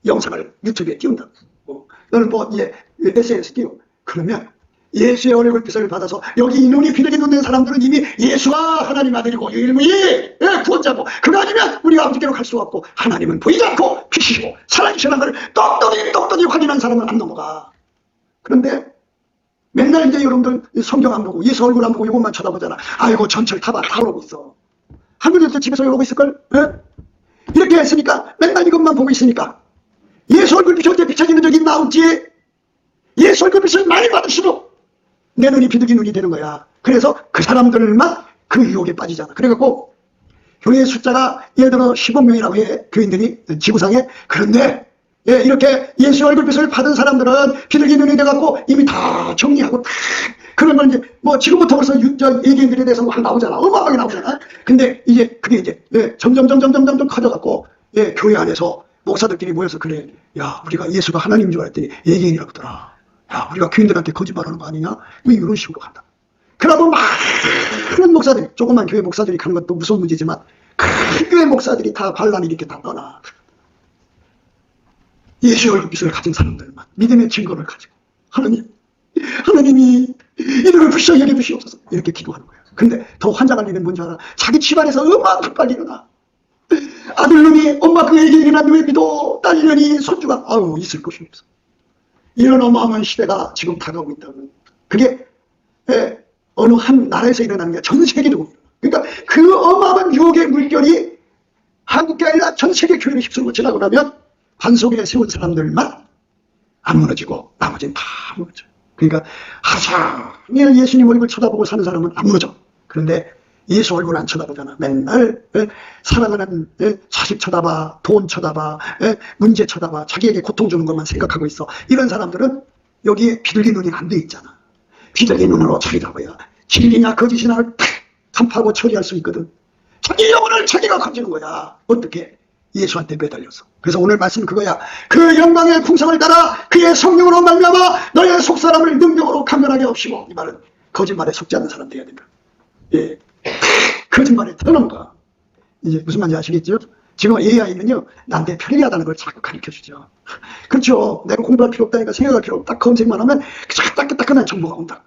영상을 유튜브에 띄운다. 너는 SNS 띄워. 그러면 예수의 얼굴빛을 받아서 여기 인원이 비둘기 눈 된 사람들은 이미 예수가 하나님 아들이고 유일무이 구원자고 그거 아니면 우리가 아버지께로 갈 수가 없고 하나님은 보이지 않고 빛이시고 살아계시는 걸 똑똑히 확인한 사람은 안 넘어가. 그런데 맨날 이제 여러분들 성경 안 보고 예수 얼굴 안 보고 이것만 쳐다보잖아. 아이고 전철 타봐 다 그러고 있어. 한국에서 집에서 이러고 있을걸? 이렇게 했으니까 맨날 이것만 보고 있으니까 예수 얼굴빛이 언제 비춰지는 적이 있나 없지? 예수 얼굴빛을 많이 받을수록 내 눈이 비둘기 눈이 되는 거야. 그래서 그 사람들만 그 유혹에 빠지잖아. 그래갖고 교회 숫자가 예를 들어 15 명이라고 해. 교인들이 지구상에. 그런데 이렇게 예수 얼굴빛을 받은 사람들은 비둘기 눈이 돼갖고 이미 다 정리하고 다 그런 걸 이제 뭐 지금부터 벌써 예개인들에 대해서 막 나오잖아. 어마어마하게 나오잖아. 근데 이제 그게 이제 점점 커져갖고 교회 안에서 목사들끼리 모여서 그래. 야, 우리가 예수가 하나님인 줄 알았더니 예개인이라고 하더라. 야, 우리가 교인들한테 거짓말하는 거 아니냐? 뭐 이런 식으로 간다. 그러고 많은 목사들이, 조그만 교회 목사들이 가는 것도 무서운 문제지만 큰 교회 목사들이 다 반란이 이렇게 다 떠나. 예수의 얼굴빛을 가진 사람들만 믿음의 증거를 가지고 하나님이 이들을 불쌍히 여겨주시옵소서 이렇게 기도하는 거예요. 근데 더 환장할 일은 뭔지 알아? 자기 집안에서 엄마가 빨리 일어나. 아들놈이 엄마 그 얘기 일어났는데 왜 믿어? 딸년이 손주가 있을 것이 없어. 이런 어마어마한 시대가 지금 다가오고 있다는. 그게 어느 한 나라에서 일어나는 게 전 세계적으로. 그러니까 그 어마어마한 유혹의 물결이 한국이 아니라 전 세계 교회를 휩쓸고 지나고 나면 반석에 세운 사람들만 안 무너지고 나머지는 다 무너져. 그러니까 하상일 예수님 얼굴 쳐다보고 사는 사람은 안 무너져. 그런데 예수 얼굴 안 쳐다보잖아. 맨날 사랑하는 자식 쳐다봐, 돈 쳐다봐, 문제 쳐다봐, 자기에게 고통 주는 것만 생각하고 있어. 이런 사람들은 여기에 비둘기 눈이 안 돼 있잖아. 비둘기 눈으로 자기라고야. 진리냐 거짓이냐 간파하고 처리할 수 있거든. 자기 영혼을 자기가 가지는 거야. 어떻게? 예수한테 매달려서. 그래서 오늘 말씀 그거야. 그 영광의 풍성을 따라 그의 성령으로 말미암아 너의 속사람을 능력으로 강건하게 없이고. 이 말은 거짓말에 속지 않는 사람 돼야 된다. 거짓말에 터놓는가. 이제 무슨 말인지 아시겠죠? 지금 AI는요 나한테 편리하다는 걸 자꾸 가르쳐주죠. 그렇죠. 내가 공부할 필요 없다니까 생각할 필요 없다. 검색만 하면 따끈따끈한 정보가 온다.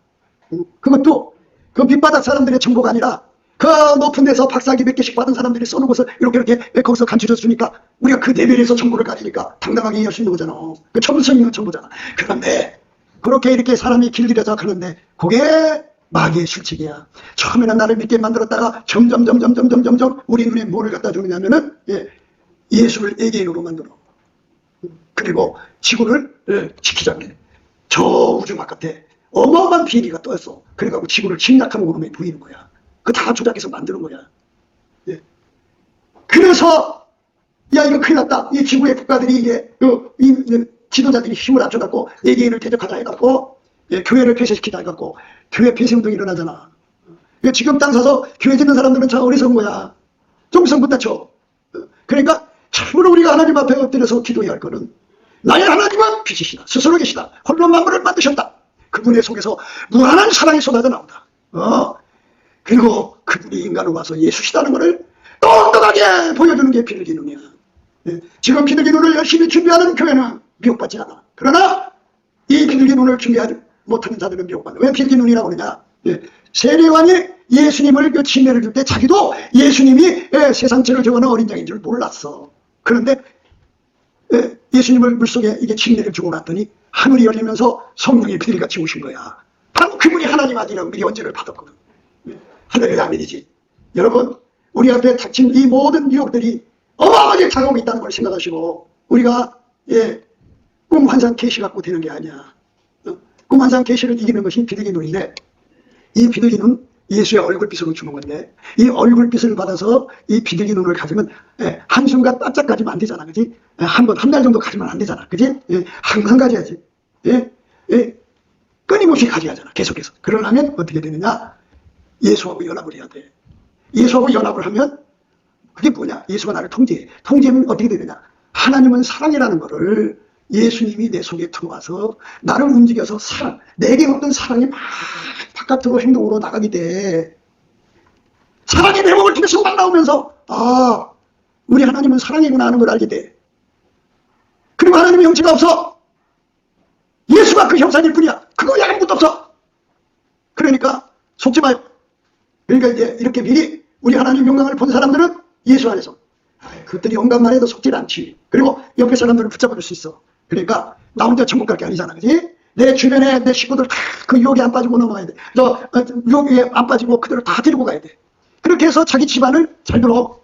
그것도 그 밑바닥 사람들의 정보가 아니라 그 높은 데서 박사학위 몇 개씩 받은 사람들이 써놓은 것을 이렇게 거기서 간추려주니까 우리가 그 레벨에서 정보를 가지니까 당당하게 이해할 수 있는 거잖아. 그 전문성 있는 정보잖아. 그런데 그렇게 이렇게 사람이 길들여져 가는데 그게 마귀의 실책이야. 처음에는 나를 믿게 만들었다가 점점 우리 눈에 뭐를 갖다 주느냐면은 예수를 애개인으로 만들어. 그리고 지구를 지키자고 해. 저 우주 바깥에 어마어마한 비행기가 떠있어. 그래갖고 지구를 침략하는 것으로 보이는 거야. 그거 다 조작해서 만드는 거야. 그래서 야 이거 큰일 났다. 이 지구의 국가들이 이게 이 지도자들이 힘을 합쳐갖고 애개인을 대적하자 해갖고 교회를 폐쇄시키자 해갖고 교회 폐쇄운동이 일어나잖아. 지금 땅 사서 교회 짓는 사람들은 참 어리석은 거야. 정성부터 쳐. 그러니까 참으로 우리가 하나님 앞에 엎드려서 기도해야 할 거는 나의 하나님은 빛이시다. 스스로 계시다. 홀로 만물을 만드셨다. 그분의 속에서 무한한 사랑이 쏟아져 나온다. 그리고 그분이 인간으로 와서 예수시다는 것을 똑똑하게 보여주는 게 비둘기 눈이야. 지금 비둘기 눈을 열심히 준비하는 교회는 미혹받지 않아. 그러나 이 비둘기 눈을 준비하지 못하는 자들은 미혹받는다. 왜 비둘기 눈이라고 그러냐? 세례요한이 예수님을 그 침례를 줄 때 자기도 예수님이 세상죄를 정하는 어린 양인 줄 몰랐어. 그런데 예수님을 물속에 이게 침례를 주고 났더니 하늘이 열리면서 성령이 비둘기같이 오신 거야. 바로 그분이 하나님 아들이라고 미리 언제를 받았거든. 하늘의 아멘이지. 여러분 우리 앞에 닥친 이 모든 유혹들이 어마어마하게 작용이 있다는 걸 생각하시고 우리가 꿈 환상 계시 갖고 되는 게 아니야. 꿈 환상 계시를 이기는 것이 비둘기 눈인데 이 비둘기 눈 예수의 얼굴빛으로 주는 건데 이 얼굴빛을 받아서 이 비둘기 눈을 가지면 한순간 바짝 가지면 안 되잖아. 그지? 한 달 정도 가지면 안 되잖아. 그지? 항상 가져야지. 끊임없이 가져야 하잖아. 계속해서. 그러려면 어떻게 되느냐? 예수하고 연합을 해야 돼. 예수하고 연합을 하면 그게 뭐냐? 예수가 나를 통제해. 통제하면 어떻게 되느냐? 하나님은 사랑이라는 거를 예수님이 내 속에 들어와서 나를 움직여서 사랑, 내게 어떤 사랑이 막 바깥으로 행동으로 나가게 돼. 사랑이 내 몸을 통해서 막 나오면서 아, 우리 하나님은 사랑이구나 하는 걸 알게 돼. 그리고 하나님의 형체가 없어. 예수가 그 형상일 뿐이야. 그거 외에 아무것도 없어. 그러니까 속지 마요. 그러니까 이제 이렇게 미리 우리 하나님 영광을 본 사람들은 예수 안에서 그것들이 영감만 해도 속질 않지. 그리고 옆에 사람들을 붙잡아줄 수 있어. 그러니까 나 혼자 천국 갈 게 아니잖아. 그지? 내 주변에 내 식구들 다 그 유혹에 안 빠지고 넘어가야 돼. 유혹에 안 빠지고 그들을 다 데리고 가야 돼. 그렇게 해서 자기 집안을 잘 들어.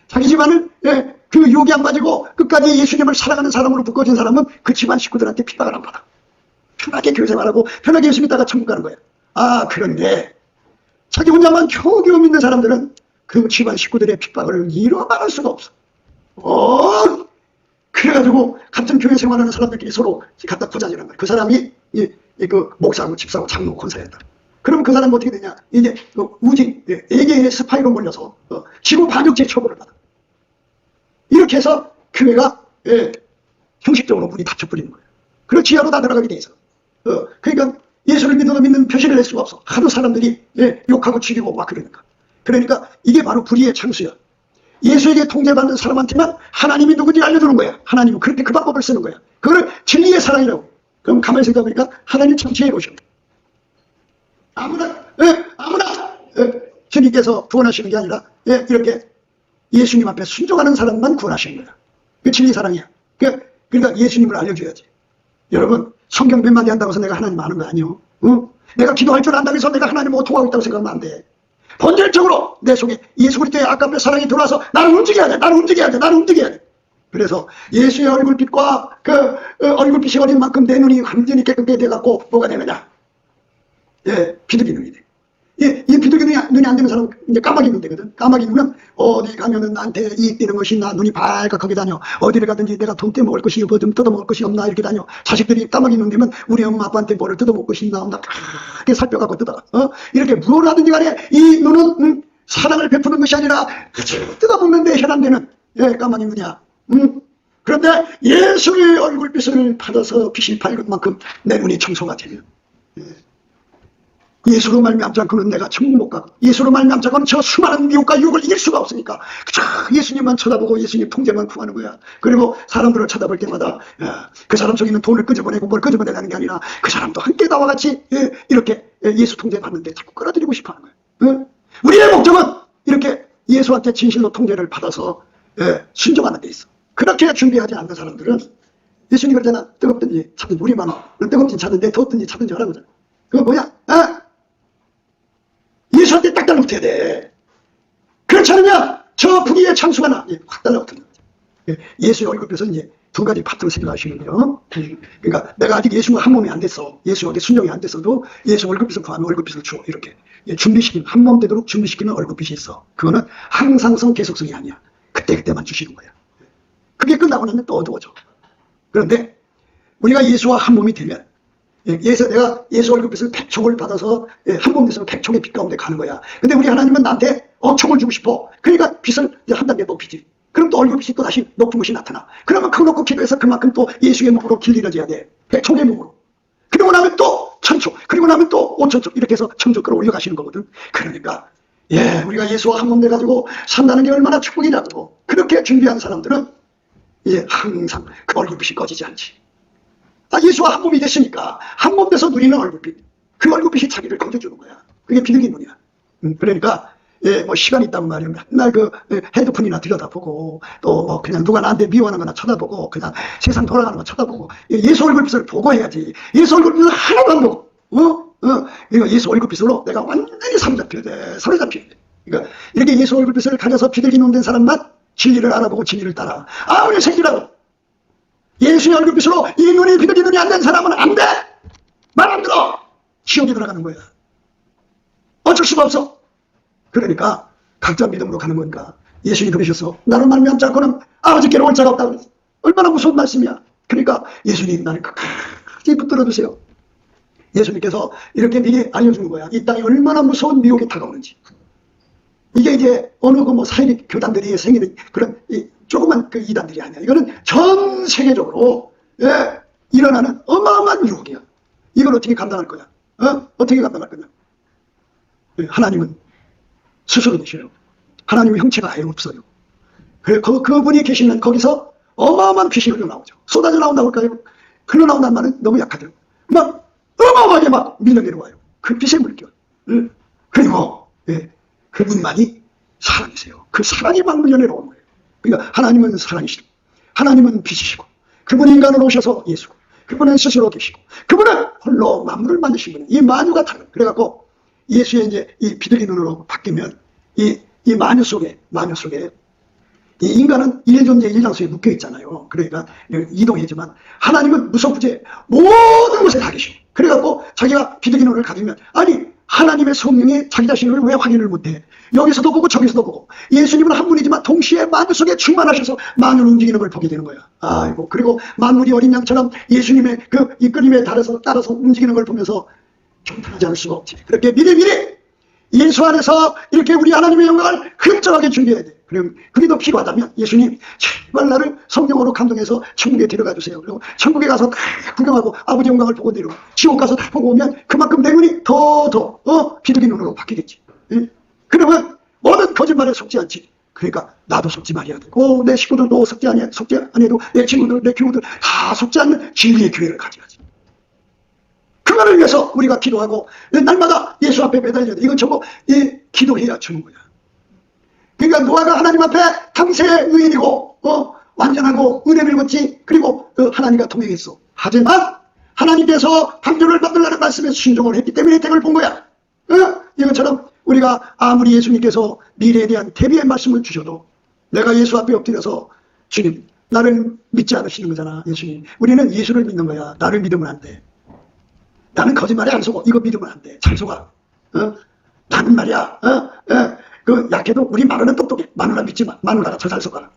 자기 집안을 그 유혹에 안 빠지고 끝까지 예수님을 사랑하는 사람으로 묶어진 사람은 그 집안 식구들한테 핍박을 안 받아. 편하게 교회 생활하고 편하게 예수 믿다가 천국 가는 거야. 아 그런데 자기 혼자만 겨우겨우 믿는 사람들은 그 집안 식구들의 핍박을 이루 말할 수가 없어. 그래가지고 같은 교회 생활하는 사람들끼리 서로 갖다 부자지란 거야. 그 사람이 그 목사하고 집사하고 장로 권사였다. 그럼 그 사람 어떻게 되냐? 이제 우진 애개인의 스파이로 몰려서 지구 반역죄 처벌을 받아. 이렇게 해서 교회가 형식적으로 문이 닫혀버리는 거예요. 그리고 지하로 다 들어가게 돼 있어. 그러니까 예수를 믿어도 믿는 표시를 낼 수가 없어. 하도 사람들이 욕하고 죽이고 막 그러니까. 그러니까 이게 바로 불의의 창수야. 예수에게 통제받는 사람한테만 하나님이 누군지 알려주는 거야. 하나님은 그렇게 그 방법을 쓰는 거야. 그걸 진리의 사랑이라고. 그럼 가만히 생각해보니까 하나님 참 지혜로우셔. 아무나 주님께서 구원하시는 게 아니라 이렇게 예수님 앞에 순종하는 사람만 구원하시는 거야. 그 진리 사랑이야. 그러니까 예수님을 알려줘야지. 여러분 성경 몇 마디 한다고 해서 내가 하나님 아는 거 아니요. 내가 기도할 줄 안다고 해서 내가 하나님하고 통하고 있다고 생각하면 안 돼. 본질적으로 내 속에 예수 그리스도의 아깝게 사랑이 들어와서 나를 움직여야 돼. 나를 움직여야 돼. 나를 움직여야 돼. 그래서 예수의 얼굴빛과 그 얼굴빛이 어린 만큼 내 눈이 완전히 깨끗게 돼갖고 뭐가 되느냐? 비둘기 눈이 돼. 이 비둘기 눈이 안 되는 사람은 이제 까마귀 눈 되거든. 까마귀 눈은 어디 가면은 나한테 이익되는 것이 있나, 눈이 발각하게 다녀. 어디를 가든지 내가 돈 떼먹을 것이 뭐 좀 뜯어먹을 것이 없나 이렇게 다녀. 자식들이 까마귀 눈 되면 우리 엄마 아빠한테 뭐를 뜯어먹을 것이 있나 없나 크게 살펴갖고 뜯어가. 이렇게 뭘 하든지 간에 이 눈은 사랑을 베푸는 것이 아니라 뜯어먹는 데 혈안되는 까마귀 눈이야. 그런데 예수의 얼굴빛을 받아서 빛이 밝은 만큼 내 눈이 청소가 되면 예수로 말미암지 않고는 내가 천국 못 가고 예수로 말미암지 않고는 저 수많은 미혹과 유혹을 이길 수가 없으니까 그저 예수님만 쳐다보고 예수님 통제만 구하는 거야. 그리고 사람들을 쳐다볼 때마다 그 사람 속에 있는 돈을 끄집어내고 뭘 끄집어내라는 게 아니라 그 사람도 함께 나와 같이 이렇게 예수 통제 받는데 자꾸 끌어들이고 싶어 하는 거야. 우리의 목적은 이렇게 예수한테 진실로 통제를 받아서 순종하는 데 있어. 그렇게 준비하지 않는 사람들은 예수님 그러잖아. 뜨겁든지 차든지 우리만 뜨겁든지 차든지 더웠든지 차든지 하라고 하잖아. 그거 뭐야? 예수한테 딱 달라붙어야 돼. 그렇지 않으면 저 부귀의 창수가 확 달라붙는 거죠. 예수의 얼굴에서 이제 두 가지 파트로 생각하시면요. 그러니까 내가 아직 예수와 한 몸이 안 됐어. 예수에게 순종이 안 됐어도 예수 얼굴빛을 구하면 얼굴빛을 줘. 이렇게 준비시키는, 한 몸 되도록 준비시키는 얼굴빛이 있어. 그거는 항상성, 계속성이 아니야. 그때그때만 주시는 거야. 그게 끝나고 나면 또 어두워져. 그런데 우리가 예수와 한 몸이 되면, 내가 예수 얼굴빛을 100촉을 받아서 한 몸 돼서 100촉의 빛 가운데 가는 거야. 근데 우리 하나님은 나한테 촉을 주고 싶어. 그러니까 빛을 한 단계 높이지. 그럼 또 얼굴빛이 또 다시 높은 것이 나타나. 그러면 그거 놓고 기도해서 그만큼 또 예수의 몸으로 길들여져야 돼. 100촉의 몸으로. 그리고 나면 또 1000촉, 그리고 나면 또 5000촉, 이렇게 해서 천조 끌어올려 가시는 거거든. 그러니까 우리가 예수와 한 몸 돼가지고 산다는 게 얼마나 축복이냐고. 그렇게 준비한 사람들은 항상 그 얼굴빛이 꺼지지 않지. 예수와 한 몸이 됐으니까 한 몸 돼서 누리는 얼굴빛, 그 얼굴빛이 자기를 건져주는 거야. 그게 비둘기 눈이야. 그러니까 뭐 시간 있다고 말이야. 맨날 그 헤드폰이나 들여다보고 또 뭐 그냥 누가 나한테 미워하는 거나 쳐다보고 그냥 세상 돌아가는 거 쳐다보고 예수 얼굴빛을 보고 해야지. 예수 얼굴빛을 하나도 안 보고 이거 예수 얼굴빛으로 내가 완전히 사로잡혀야 돼. 사로잡혀야 돼. 그러니까 이렇게 예수 얼굴빛을 가져서 비둘기 눈 된 사람만 진리를 알아보고 진리를 따라. 아무리 생기라고 예수의 얼굴빛으로 이 눈이 비둘기 눈이 안 된 사람은 안 돼. 말 안 들어. 지옥에 들어가는 거야. 어쩔 수가 없어. 그러니까 각자 믿음으로 가는 거니까. 예수님이 그러셨어. 나를 말미암지 않고는 아버지께로 올 자가 없다고 그랬어. 얼마나 무서운 말씀이야. 그러니까 예수님 나를 끝까지 붙들어 주세요. 예수님께서 이렇게 미리 알려주는 거야. 이 땅이 얼마나 무서운 미혹이 다가오는지. 이게 이제 어느 그 뭐 사이비 교단들이 생기는 그런 조그만 그 이단들이 아니야. 이거는 전 세계적으로 일어나는 어마어마한 유혹이야. 이걸 어떻게 감당할 거야? 어떻게 감당할 거냐? 하나님은 스스로 되셔요. 하나님의 형체가 아예 없어요. 그분이 계시는 거기서 어마어마한 빛이 흘러나오죠. 쏟아져 나온다고 할까요? 흘러나온다는 말은 너무 약하죠. 막 어마어마하게 막 밀려내려와요. 그 빛의 물결. 그리고 그분만이 사랑이세요. 그 사랑이 막 밀려내려오는 거예요. 그러니까 하나님은 사랑이시고 하나님은 빛이시고 그분이 인간으로 오셔서 예수고 그분은 스스로 계시고 그분은 홀로 만물을 만드신 분이에요. 이 만유가 다른. 그래갖고 예수의 이제 이 비둘기 눈으로 바뀌면 이 만유 속에 이 인간은 일존재 일장소에 묶여 있잖아요. 그러니까 이동이지만 하나님은 무소부재 모든 곳에 다 계시고 그래갖고 자기가 비둘기 눈을 가지면 아니 하나님의 성령이 자기 자신을 왜 확인을 못해? 여기서도 보고 저기서도 보고 예수님은 한 분이지만 동시에 만유 속에 충만하셔서 만유를 움직이는 걸 보게 되는 거야. 아이고 그리고 만물이 어린 양처럼 예수님의 그 이끌림에 따라서 움직이는 걸 보면서 경탄하지 않을 수가 없지. 그렇게 미리미리 예수 안에서 이렇게 우리 하나님의 영광을 흡족하게 준비해야 돼. 그럼 그게 더 필요하다면 예수님 제발 나를 성령으로 감동해서 천국에 데려가 주세요. 그리고 천국에 가서 다 구경하고 아버지 영광을 보고 내려오고 지옥 가서 다 보고 오면 그만큼 내 눈이 더 비둘기 눈으로 바뀌겠지. 그러면 모든 거짓말에 속지 않지. 그러니까 나도 속지 말아야 되고 내 식구들도 속지 안 해도 내 친구들 내 교우들 다 속지 않는 진리의 교회를 가져야지. 그거를 위해서 우리가 기도하고 날마다 예수 앞에 매달려야 돼. 이건 저거 기도해야 주는 거야. 그러니까 노아가 하나님 앞에 당세의 의인이고 완전하고 은혜를 입었지. 그리고 하나님과 동행했어. 하지만 하나님께서 방주를 만들라는 말씀에 순종을 했기 때문에 혜택을 본 거야. 이것처럼 우리가 아무리 예수님께서 미래에 대한 대비의 말씀을 주셔도 내가 예수 앞에 엎드려서 주님 나를 믿지 않으시는 거잖아. 예수님 우리는 예수를 믿는 거야. 나를 믿으면 안 돼. 나는 거짓말에 안 속어. 이거 믿으면 안 돼. 잘 속아. 나는 말이야. 그 약해도 우리 마누라는 똑똑해. 마누라 믿지 마. 마누라가 더 잘 속아.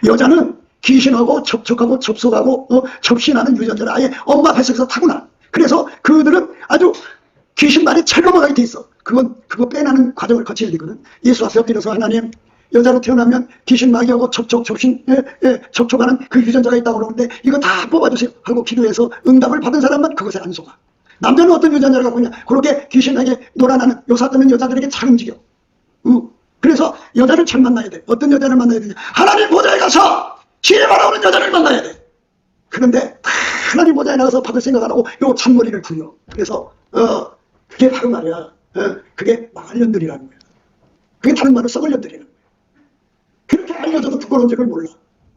여자는 귀신하고 접촉하고 접속하고 접신하는 유전자를 아예 엄마 뱃속에서 타고나. 그래서 그들은 아주 귀신 말에 잘 넘어가게 돼 있어. 그거 빼내는 과정을 거쳐야 되거든. 예수 앞에 엎드려서 하나님 여자로 태어나면 귀신 마귀하고 접촉하는 그 유전자가 있다고 그러는데 이거 다 뽑아주세요 하고 기도해서 응답을 받은 사람만 그것에 안 속아. 남자는 어떤 유전자를 갖고 있냐? 그렇게 귀신에게 놀아나는 요사 뜨는 여자들에게 잘 움직여. 그래서 여자를 잘 만나야 돼. 어떤 여자를 만나야 되냐? 하나님 보좌에 가서 지혜 바라오는 여자를 만나야 돼. 그런데 하나님 보좌에 나가서 받을 생각 안 하고 요 잔머리를 굴려. 그래서 그게 바로 말이야. 그게 망할 년들이라는 거야. 그게 다른 말로 썩을 년들이라는 거야. 그렇게 알려줘도 부끄러운 적을 몰라.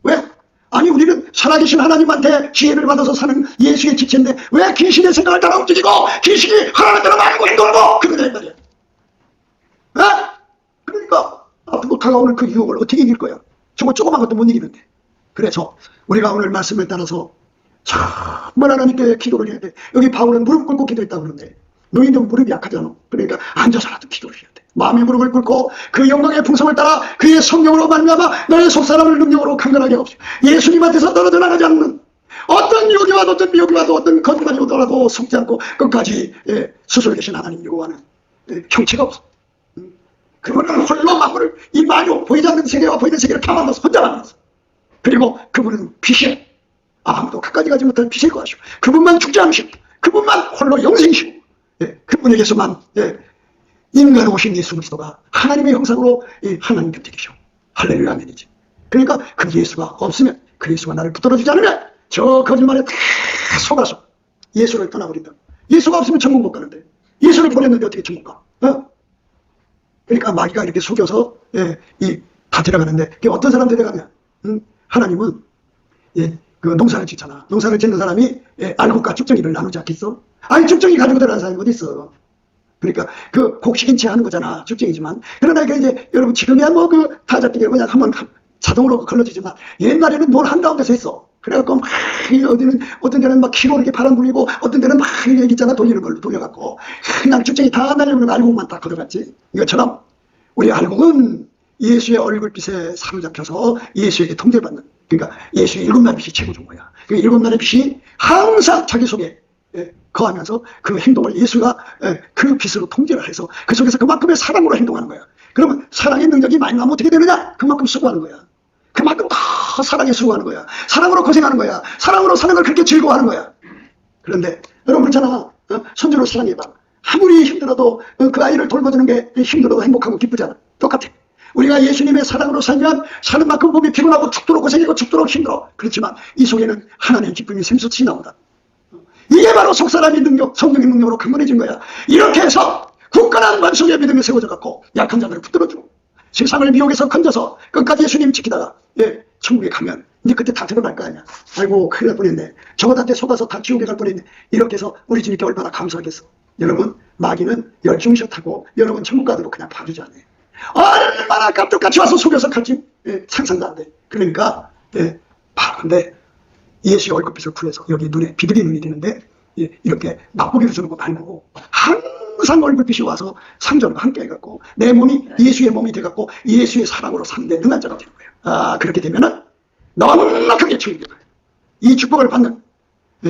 왜? 아니 우리는 살아계신 하나님한테 지혜를 받아서 사는 예수의 지체인데 왜 귀신의 생각을 따라 움직이고 귀신이 하나님대로 말고 행동하고 그러냐 이 말이야. 에? 그러니까 앞으로 다가오는 그 유혹을 어떻게 이길 거야? 정말 조그만 것도 못 이기는데. 그래서 우리가 오늘 말씀을 따라서 정말 하나님께 기도를 해야 돼. 여기 바울은 무릎 꿇고 기도했다고 그러는데 너희는 무릎이 약하잖아. 그러니까 앉아서라도 기도를 해야 돼. 마음의 무릎을 꿇고 그 영광의 풍성을 따라 그의 성령으로 말미암아 너의 속사람을 능력으로 강건하게 없이 예수님한테서 떨어져 나가지 않는 어떤 유혹이 와도 어떤 미혹이 와도 어떤 거짓말이 오더라도 속지 않고 끝까지 스스로 계신 하나님 요구하는 형체가 없어. 그분은 홀로 만물을 이 만유 보이지 않는 세계와 보이는 세계를 다 만들어서 혼자 만들었어. 그리고 그분은 빛이에요. 아무도 가까이 가지 못한 빛일 것이고 그분만 죽지 않으시고 그분만 홀로 영생이시고 그분에게서만 인간 오신 예수 그리스도가 하나님의 형상으로 하나님 곁에 계셔. 할렐루야 아멘이지. 그러니까 그 예수가 없으면 그 예수가 나를 붙들어주지 않으면 저 거짓말에 다 속아서 예수를 떠나버린다. 예수가 없으면 천국 못 가는데 예수를 보냈는데 어떻게 천국 가? 그러니까 마귀가 이렇게 속여서 다 데려가는데 어떤 사람 데려가냐? 하나님은 그 농사를 짓잖아. 농사를 짓는 사람이 알곡과 쭉정이를 나누지 않겠어? 아니 쭉정이 가지고 들어가는 사람이 어디 있어? 그러니까 그 곡식인 채 하는 거잖아. 쭉정이지만. 그러나 이제 여러분 지금이야 뭐 그 타잡기가 그냥 한번 자동으로 걸러지지만 옛날에는 뭘 한가운데서 했어. 그래갖고 막 어디는 어떤 데는 막 키로 이렇게 바람 불리고 어떤 데는 막 여기 있잖아 돌리는 걸로 돌려갖고 그냥 쭉정이 다 날려버리고 알곡만 다 걸어갔지. 이것처럼 우리 알곡은 예수의 얼굴빛에 사로잡혀서 예수에게 통제받는, 그러니까 예수의 일곱 날의 빛이 최고 좋은 거야. 그 일곱 날의 빛이 항상 자기 속에 거하면서 그 행동을 예수가 그 빛으로 통제를 해서 그 속에서 그만큼의 사랑으로 행동하는 거야. 그러면 사랑의 능력이 많이 나면 어떻게 되느냐? 그만큼 수고하는 거야. 그만큼 다 사랑에 수고하는 거야. 사랑으로 고생하는 거야. 사랑으로 사는 걸 그렇게 즐거워하는 거야. 그런데 여러분 그렇잖아. 손주를 사랑해봐. 아무리 힘들어도 그 아이를 돌봐주는 게 힘들어도 행복하고 기쁘잖아. 똑같아. 우리가 예수님의 사랑으로 살면 사는 만큼 몸이 피곤하고 죽도록 고생이고 죽도록 힘들어. 그렇지만 이 속에는 하나님의 기쁨이 샘솟이 나온다. 이게 바로 속사람의 능력, 성령의 능력으로 강건해진 거야. 이렇게 해서 굳건한 만성의 믿음이 세워져 갖고 약한 자들을 붙들어주고 세상을 미혹에서 건져서 끝까지 예수님 지키다가 천국에 가면 이제 그때 다 드러날 거 아니야. 아이고 큰일 날 뻔했네. 저것한테 속아서 다 지옥에 갈 뻔했네. 이렇게 해서 우리 주님께 얼마나 감사하겠어. 여러분 마귀는 열중샷하고 여러분 천국 가도록 그냥 봐주지 않아요. 얼마나 깜짝같이 와서 속여서 갈지 상상도 안 돼. 그러니까 근데 예수의 얼굴빛을 풀어서 여기 눈에 비둘기 눈이 되는데 이렇게 맛보기를 주는 거 말고 항상 얼굴빛이 와서 상전과 함께 해갖고 내 몸이 예수의 몸이 돼갖고 예수의 사랑으로 사는데 능한 자가 되는 거예요. 그렇게 되면은 넉넉하게 천국에 가요. 이 축복을 받는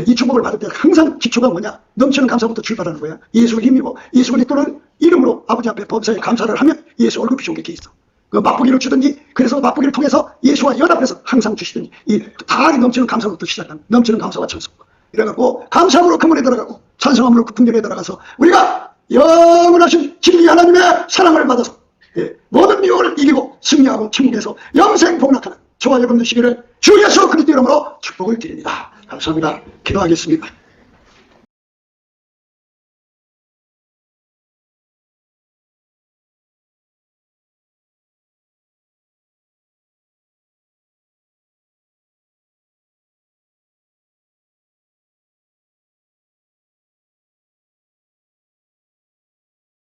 이 축복을 받을 때 항상 기초가 뭐냐? 넘치는 감사부터 출발하는 거야. 예수를 힘입어 예수 그리스도를 이름으로 아버지 앞에 범사에 감사를 하면 예수 얼굴빛이 오게 돼 있어. 그 맛보기를 주든지 그래서 맛보기를 통해서 예수와 연합해서 항상 주시든지 이 다 넘치는 감사부터 시작하는 넘치는 감사와 찬송. 이래갖고 감사함으로 그물에 들어가고 찬송함으로 그 풍경에 들어가서 우리가 영원하신 진리 하나님의 사랑을 받아서 모든 미혹을 이기고 승리하고 천국에서 영생 복락하는 저와 여러분 되시기를 주 예수 그리스도 이름으로 축복을 드립니다. 감사합니다. 기도하겠습니다.